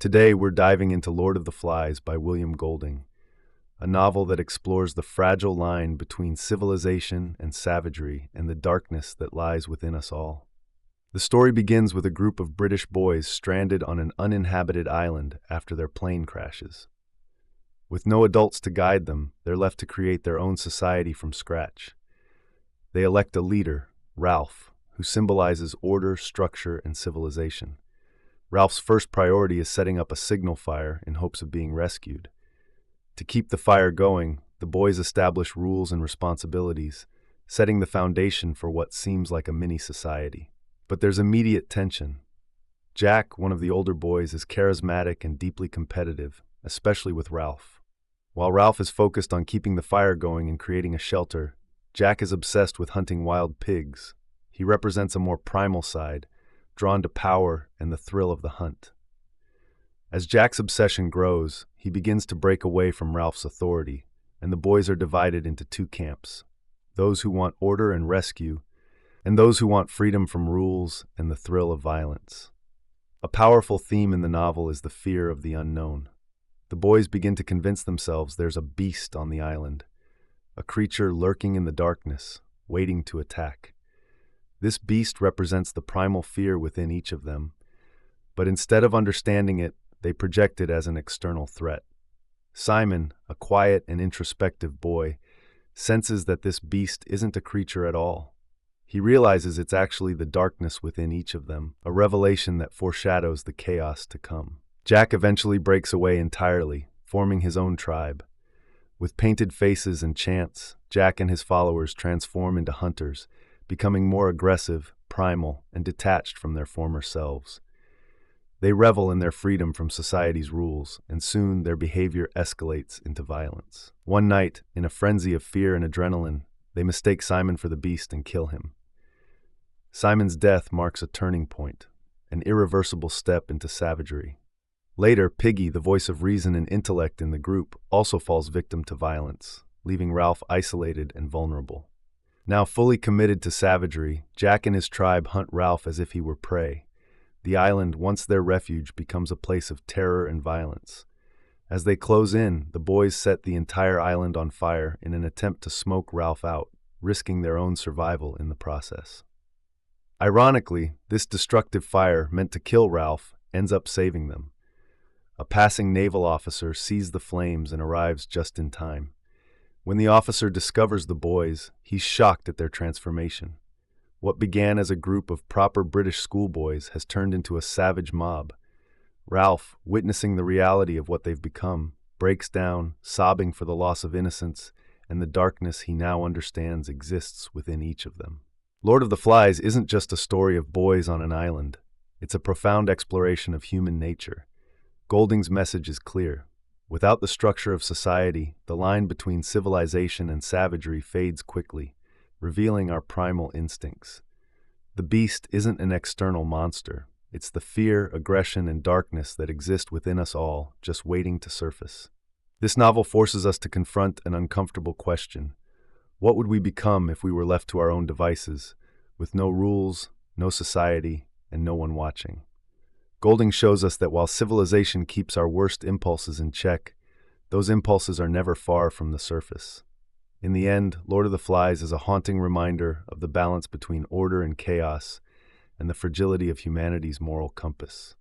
Today, we're diving into Lord of the Flies by William Golding, a novel that explores the fragile line between civilization and savagery and the darkness that lies within us all. The story begins with a group of British boys stranded on an uninhabited island after their plane crashes. With no adults to guide them, they're left to create their own society from scratch. They elect a leader, Ralph, who symbolizes order, structure, and civilization. Ralph's first priority is setting up a signal fire in hopes of being rescued. To keep the fire going, the boys establish rules and responsibilities, setting the foundation for what seems like a mini-society. But there's immediate tension. Jack, one of the older boys, is charismatic and deeply competitive, especially with Ralph. While Ralph is focused on keeping the fire going and creating a shelter, Jack is obsessed with hunting wild pigs. He represents a more primal side, drawn to power and the thrill of the hunt. As Jack's obsession grows, he begins to break away from Ralph's authority, and the boys are divided into two camps: those who want order and rescue, and those who want freedom from rules and the thrill of violence. A powerful theme in the novel is the fear of the unknown. The boys begin to convince themselves there's a beast on the island, a creature lurking in the darkness, waiting to attack. This beast represents the primal fear within each of them, but instead of understanding it, they project it as an external threat. Simon, a quiet and introspective boy, senses that this beast isn't a creature at all. He realizes it's actually the darkness within each of them, a revelation that foreshadows the chaos to come. Jack eventually breaks away entirely, forming his own tribe. With painted faces and chants, Jack and his followers transform into hunters, becoming more aggressive, primal, and detached from their former selves. They revel in their freedom from society's rules, and soon their behavior escalates into violence. One night, in a frenzy of fear and adrenaline, they mistake Simon for the beast and kill him. Simon's death marks a turning point, an irreversible step into savagery. Later, Piggy, the voice of reason and intellect in the group, also falls victim to violence, leaving Ralph isolated and vulnerable. Now fully committed to savagery, Jack and his tribe hunt Ralph as if he were prey. The island, once their refuge, becomes a place of terror and violence. As they close in, the boys set the entire island on fire in an attempt to smoke Ralph out, risking their own survival in the process. Ironically, this destructive fire, meant to kill Ralph, ends up saving them. A passing naval officer sees the flames and arrives just in time. When the officer discovers the boys, he's shocked at their transformation. What began as a group of proper British schoolboys has turned into a savage mob. Ralph, witnessing the reality of what they've become, breaks down, sobbing for the loss of innocence and the darkness he now understands exists within each of them. Lord of the Flies isn't just a story of boys on an island. It's a profound exploration of human nature. Golding's message is clear. Without the structure of society, the line between civilization and savagery fades quickly, revealing our primal instincts. The beast isn't an external monster. It's the fear, aggression, and darkness that exist within us all, just waiting to surface. This novel forces us to confront an uncomfortable question. What would we become if we were left to our own devices, with no rules, no society, and no one watching? Golding shows us that while civilization keeps our worst impulses in check, those impulses are never far from the surface. In the end, Lord of the Flies is a haunting reminder of the balance between order and chaos, and the fragility of humanity's moral compass.